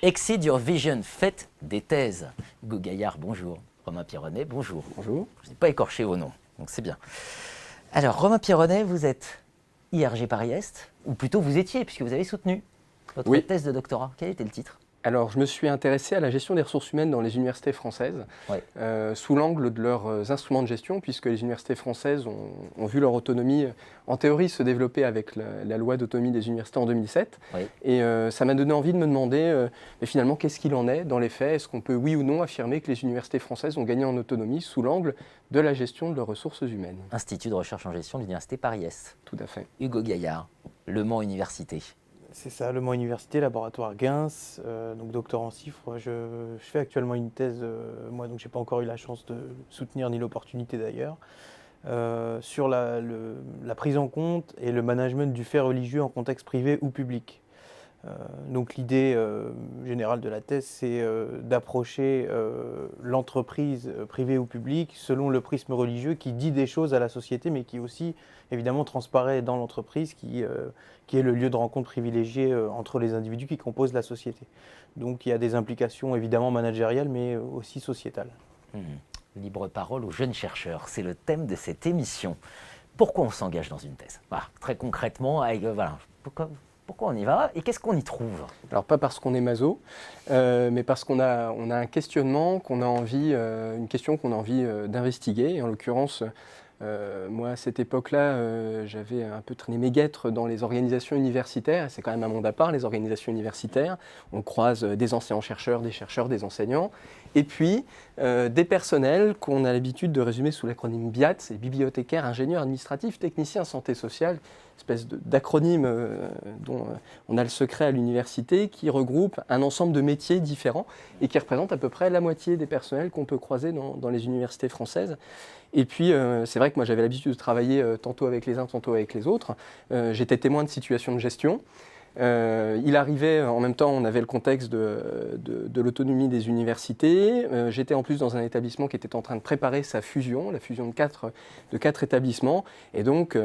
Exceed Your Vision, faites des thèses. Hugo Gaillard, bonjour. Romain Pironnet, bonjour. Bonjour. Je n'ai pas écorché vos noms, donc c'est bien. Alors, Romain Pironnet, vous êtes IRG Paris-Est, ou plutôt vous étiez, puisque vous avez soutenu votre thèse de doctorat. Quel était le titre ? Alors, je me suis intéressé à la gestion des ressources humaines dans les universités françaises, sous l'angle de leurs instruments de gestion, puisque les universités françaises ont vu leur autonomie, en théorie, se développer avec la loi d'autonomie des universités en 2007. Et ça m'a donné envie de me demander, mais finalement, qu'est-ce qu'il en est dans les faits ? Est-ce qu'on peut, oui ou non, affirmer que les universités françaises ont gagné en autonomie sous l'angle de la gestion de leurs ressources humaines ? Institut de recherche en gestion de l'Université Paris-Est. Tout à fait. Hugo Gaillard, Le Mans Université. C'est ça, Le Mans Université, laboratoire Gains, donc docteur en chiffres. Je fais actuellement une thèse, moi donc j'ai pas encore eu la chance de soutenir ni l'opportunité d'ailleurs, sur la prise en compte et le management du fait religieux en contexte privé ou public. Donc l'idée générale de la thèse, c'est d'approcher l'entreprise privée ou publique selon le prisme religieux qui dit des choses à la société, mais qui aussi évidemment transparaît dans l'entreprise, qui est le lieu de rencontre privilégié entre les individus qui composent la société. Donc il y a des implications évidemment managériales, mais aussi sociétales. Libre parole aux jeunes chercheurs, c'est le thème de cette émission. Pourquoi on s'engage dans une thèse ? Voilà, très concrètement, pourquoi on y va et qu'est-ce qu'on y trouve ? Alors pas parce qu'on est maso, mais parce qu'on a un questionnement qu'on a envie, une question qu'on a envie d'investiguer. Et en l'occurrence, moi à cette époque-là, j'avais un peu traîné mes guêtres dans les organisations universitaires. C'est quand même un monde à part, les organisations universitaires. On croise des enseignants-chercheurs, des enseignants, et puis des personnels qu'on a l'habitude de résumer sous l'acronyme BIAT, c'est bibliothécaires, ingénieurs administratifs, techniciens santé sociale, espèce d'acronyme dont on a le secret à l'université, qui regroupe un ensemble de métiers différents et qui représente à peu près la moitié des personnels qu'on peut croiser dans les universités françaises. Et puis, c'est vrai que moi j'avais l'habitude de travailler tantôt avec les uns, tantôt avec les autres. J'étais témoin de situations de gestion. Il arrivait, en même temps, on avait le contexte de l'autonomie des universités. J'étais en plus dans un établissement qui était en train de préparer sa fusion, la fusion de quatre établissements. Et donc,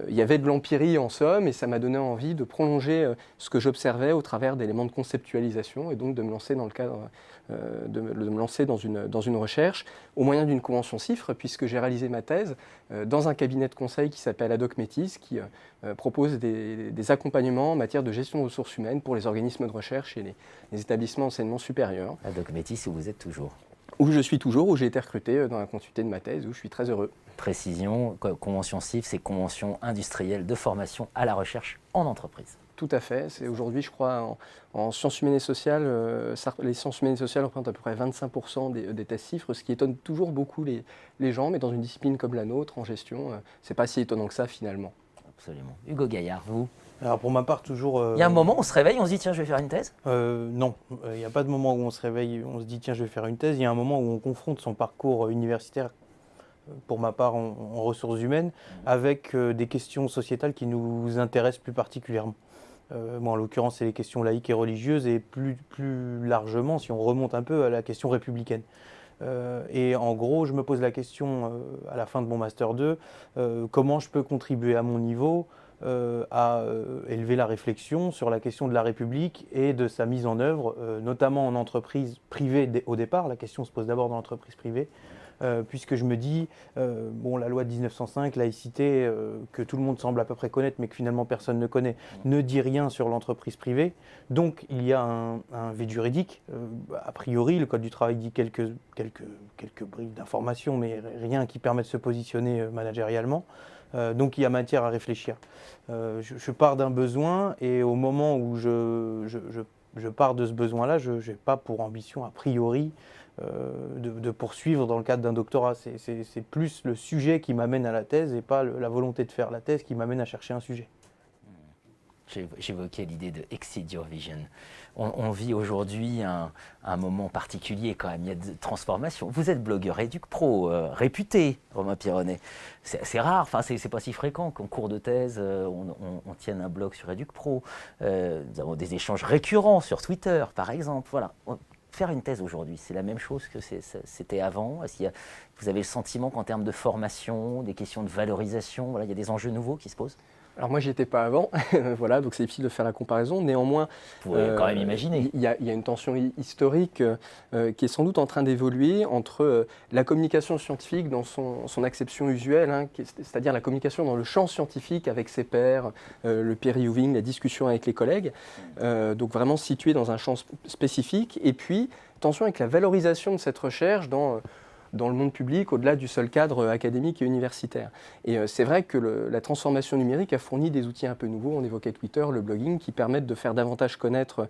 il y avait de l'empirie en somme, et ça m'a donné envie de prolonger ce que j'observais au travers d'éléments de conceptualisation, et donc de me lancer dans le cadre, de me lancer dans une recherche au moyen d'une convention CIFRE, puisque j'ai réalisé ma thèse dans un cabinet de conseil qui s'appelle Ad Hoc Métis, qui propose des accompagnements en matière de gestion de ressources humaines pour les organismes de recherche et les établissements d'enseignement supérieur. Ad Hoc Métis, où vous êtes toujours ? Où je suis toujours, où j'ai été recruté dans la continuité de ma thèse, où je suis très heureux. Précision, convention CIF, c'est convention industrielle de formation à la recherche en entreprise. Tout à fait. C'est aujourd'hui, je crois, en sciences humaines et sociales, les sciences humaines et sociales représentent à peu près 25% des thèses CIFRE, ce qui étonne toujours beaucoup les gens, mais dans une discipline comme la nôtre, en gestion, c'est pas si étonnant que ça finalement. Absolument. Hugo Gaillard, vous ? Alors pour ma part, toujours... Il y a un moment où on se réveille, on se dit tiens, je vais faire une thèse ? Non, il n'y a pas de moment où on se réveille, on se dit tiens, je vais faire une thèse. Il y a un moment où on confronte son parcours universitaire, pour ma part en ressources humaines, avec des questions sociétales qui nous intéressent plus particulièrement. Moi, en l'occurrence, c'est les questions laïques et religieuses, et plus largement, si on remonte un peu à la question républicaine. Et en gros, je me pose la question à la fin de mon Master 2, comment je peux contribuer à mon niveau à élever la réflexion sur la question de la République et de sa mise en œuvre, notamment en entreprise privée au départ. La question se pose d'abord dans l'entreprise privée, puisque je me dis, la loi de 1905, laïcité, que tout le monde semble à peu près connaître, mais que finalement personne ne connaît, ne dit rien sur l'entreprise privée. Donc il y a un vide juridique. A priori, le Code du travail dit quelques brides d'informations, mais rien qui permet de se positionner managérialement. Donc il y a matière à réfléchir. Je pars d'un besoin, et au moment où je pars de ce besoin-là, je n'ai pas pour ambition a priori de poursuivre dans le cadre d'un doctorat. C'est plus le sujet qui m'amène à la thèse, et pas la volonté de faire la thèse qui m'amène à chercher un sujet. J'évoquais l'idée de Exceed Your Vision. On vit aujourd'hui un moment particulier quand même, il y a de transformation. Vous êtes blogueur EducPro, réputé, Romain Pironnet. C'est rare, enfin c'est pas si fréquent qu'en cours de thèse, on tienne un blog sur EducPro. Nous avons des échanges récurrents sur Twitter, par exemple. Voilà. Faire une thèse aujourd'hui, c'est la même chose que c'était avant? Vous avez le sentiment qu'en termes de formation, des questions de valorisation, voilà, il y a des enjeux nouveaux qui se posent? Alors moi, j'y étais pas avant, voilà, donc c'est difficile de faire la comparaison. Néanmoins, Vous pouvez quand même imaginer. il y a une tension historique qui est sans doute en train d'évoluer entre la communication scientifique dans son acception usuelle, hein, c'est-à-dire la communication dans le champ scientifique avec ses pairs, le peer reviewing, la discussion avec les collègues, donc vraiment située dans un champ spécifique, et puis tension avec la valorisation de cette recherche dans le monde public, au-delà du seul cadre académique et universitaire. Et c'est vrai que la transformation numérique a fourni des outils un peu nouveaux, on évoquait Twitter, le blogging, qui permettent de faire davantage connaître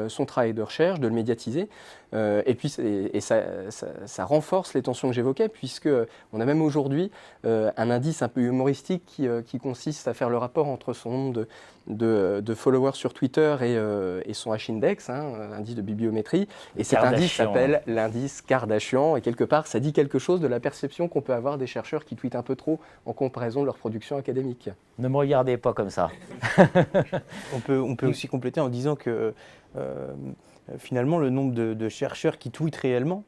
son travail de recherche, de le médiatiser. Et puis ça renforce les tensions que j'évoquais, puisqu'on a même aujourd'hui un indice un peu humoristique qui consiste à faire le rapport entre son nombre de followers sur Twitter et son H-index, hein, indice de bibliométrie. Et cet indice s'appelle l'indice Kardashian. Et quelque part, ça dit quelque chose de la perception qu'on peut avoir des chercheurs qui tweetent un peu trop en comparaison de leur production académique. Ne me regardez pas comme ça. On peut aussi compléter en disant que finalement, le nombre de chercheurs qui tweetent réellement,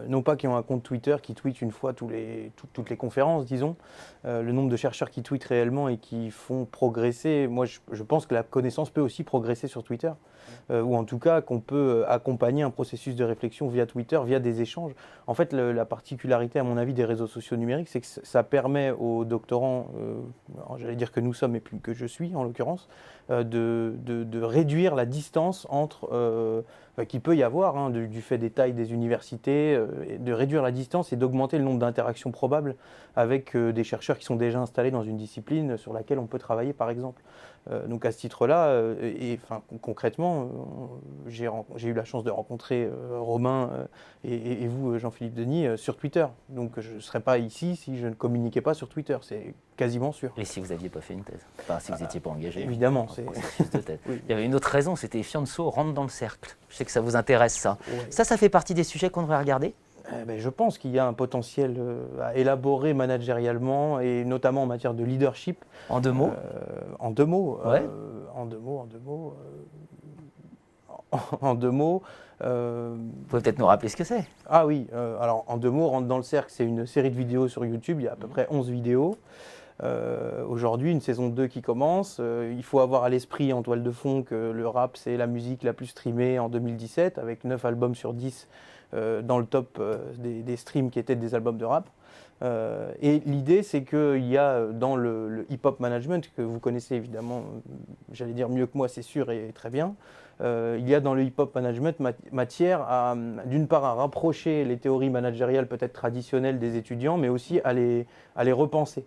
non pas qui ont un compte Twitter, qui tweetent une fois toutes les conférences, disons, le nombre de chercheurs qui tweetent réellement et qui font progresser, moi je pense que la connaissance peut aussi progresser sur Twitter, ou en tout cas qu'on peut accompagner un processus de réflexion via Twitter, via des échanges. En fait, la particularité, à mon avis, des réseaux sociaux numériques, c'est que ça permet aux doctorants, j'allais dire que nous sommes et plus que je suis en l'occurrence, de réduire la distance entre qu'il peut y avoir hein, du fait des tailles des universités, de réduire la distance et d'augmenter le nombre d'interactions probables avec des chercheurs qui sont déjà installés dans une discipline sur laquelle on peut travailler par exemple. Donc à ce titre-là, concrètement, j'ai eu la chance de rencontrer Romain et vous, Jean-Philippe Denis, sur Twitter. Donc je ne serais pas ici si je ne communiquais pas sur Twitter, c'est quasiment sûr. Et si vous n'aviez pas fait une thèse, enfin si vous n'étiez pas engagé. Évidemment. Oui. Il y avait une autre raison, c'était Fianso rentre dans le cercle. Je sais que ça vous intéresse ça. Ouais. Ça fait partie des sujets qu'on devrait regarder? Je pense qu'il y a un potentiel à élaborer managérialement et notamment en matière de leadership. En 2 mots En 2 mots. Ouais. En 2 mots. En 2 mots. Vous pouvez peut-être nous rappeler ce que c'est? Ah oui, alors en 2 mots, Rentre dans le cercle, c'est une série de vidéos sur YouTube, il y a à peu près 11 vidéos. Aujourd'hui, une saison 2 qui commence. Il faut avoir à l'esprit en toile de fond que le rap, c'est la musique la plus streamée en 2017, avec 9 albums sur 10 dans le top des streams qui étaient des albums de rap. Et l'idée, c'est qu'il y a dans le hip-hop management, que vous connaissez évidemment, j'allais dire mieux que moi, c'est sûr et très bien, il y a dans le hip-hop management matière à, d'une part, à rapprocher les théories managériales peut-être traditionnelles des étudiants, mais aussi à les repenser.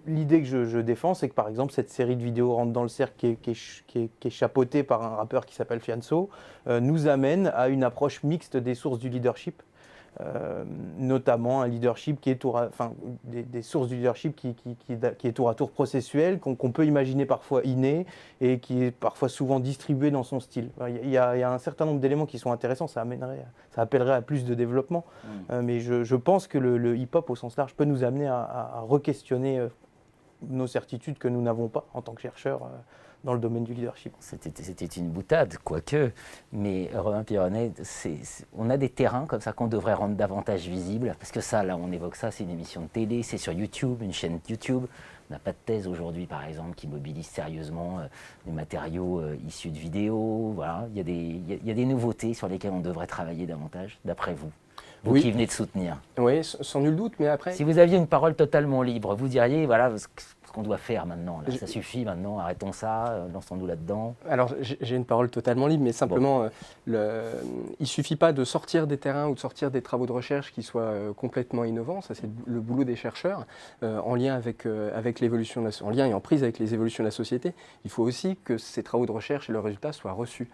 L'idée que je défends, c'est que par exemple, cette série de vidéos Rentre dans le cercle qui est chapeautée par un rappeur qui s'appelle Fianso, nous amène à une approche mixte des sources du leadership. Notamment un leadership qui est des sources du leadership qui est tour à tour processuel, qu'on peut imaginer parfois inné et qui est parfois souvent distribué dans son style. Il y a un certain nombre d'éléments qui sont intéressants, ça appellerait à plus de développement, mais je pense que le hip-hop au sens large peut nous amener à re-questionner nos certitudes que nous n'avons pas en tant que chercheurs dans le domaine du leadership. C'était une boutade, quoique, mais Romain Pironnet, on a des terrains comme ça qu'on devrait rendre davantage visibles, parce que ça, là, on évoque ça, c'est une émission de télé, c'est sur YouTube, une chaîne YouTube. On n'a pas de thèse aujourd'hui, par exemple, qui mobilise sérieusement des matériaux issus de vidéos. Voilà. Il y a des nouveautés sur lesquelles on devrait travailler davantage, d'après vous. Vous qui venez de soutenir. Oui, sans nul doute, mais après... Si vous aviez une parole totalement libre, vous diriez, voilà ce qu'on doit faire maintenant. Là. Ça suffit maintenant, arrêtons ça, lançons-nous là-dedans. Alors, j'ai une parole totalement libre, mais simplement, il ne suffit pas de sortir des terrains ou de sortir des travaux de recherche qui soient complètement innovants. Ça, c'est le boulot des chercheurs, en lien avec l'évolution, en lien et en prise avec les évolutions de la société. Il faut aussi que ces travaux de recherche et leurs résultats soient reçus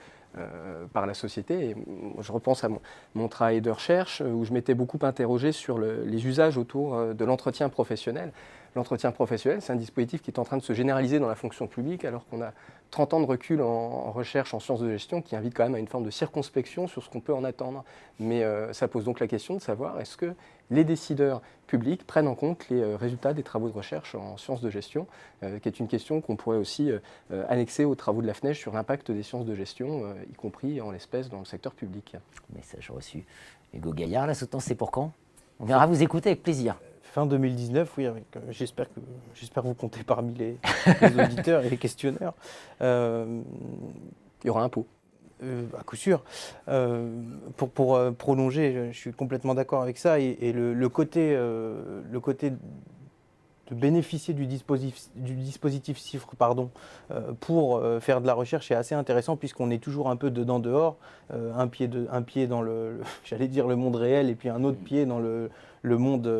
par la société. Et je repense à mon travail de recherche où je m'étais beaucoup interrogé sur les usages autour de l'entretien professionnel. l'entretien professionnel, c'est un dispositif qui est en train de se généraliser dans la fonction publique, alors qu'on a 30 ans de recul en recherche en sciences de gestion qui invite quand même à une forme de circonspection sur ce qu'on peut en attendre. Mais ça pose donc la question de savoir est-ce que les décideurs publics prennent en compte les résultats des travaux de recherche en sciences de gestion, qui est une question qu'on pourrait aussi annexer aux travaux de la FNEJ sur l'impact des sciences de gestion, y compris en l'espèce dans le secteur public. Message reçu. Hugo Gaillard, la soutenance, c'est pour quand? On viendra vous écouter avec plaisir. Fin 2019, oui, j'espère que vous comptez parmi les auditeurs et les questionneurs. Il y aura un pot. À coup sûr. Pour prolonger, je suis complètement d'accord avec ça. Et le côté de bénéficier du dispositif CIFRE pour faire de la recherche est assez intéressant puisqu'on est toujours un peu dedans-dehors, un pied dans j'allais dire le monde réel et puis un autre pied dans le monde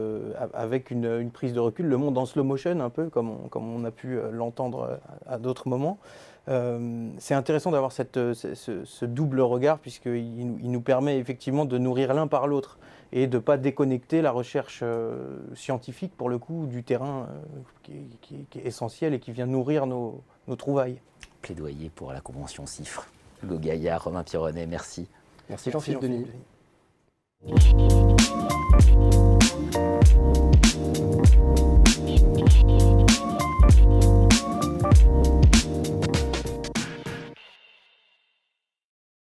avec une prise de recul, le monde en slow motion un peu comme on a pu l'entendre à d'autres moments. C'est intéressant d'avoir ce double regard puisqu'il nous permet effectivement de nourrir l'un par l'autre et de ne pas déconnecter la recherche scientifique pour le coup du terrain qui est essentiel et qui vient nourrir nos trouvailles. Plaidoyer pour la convention CIFRE. Hugo Gaillard, Romain Pironnet, merci. Merci Jean-Philippe Denis.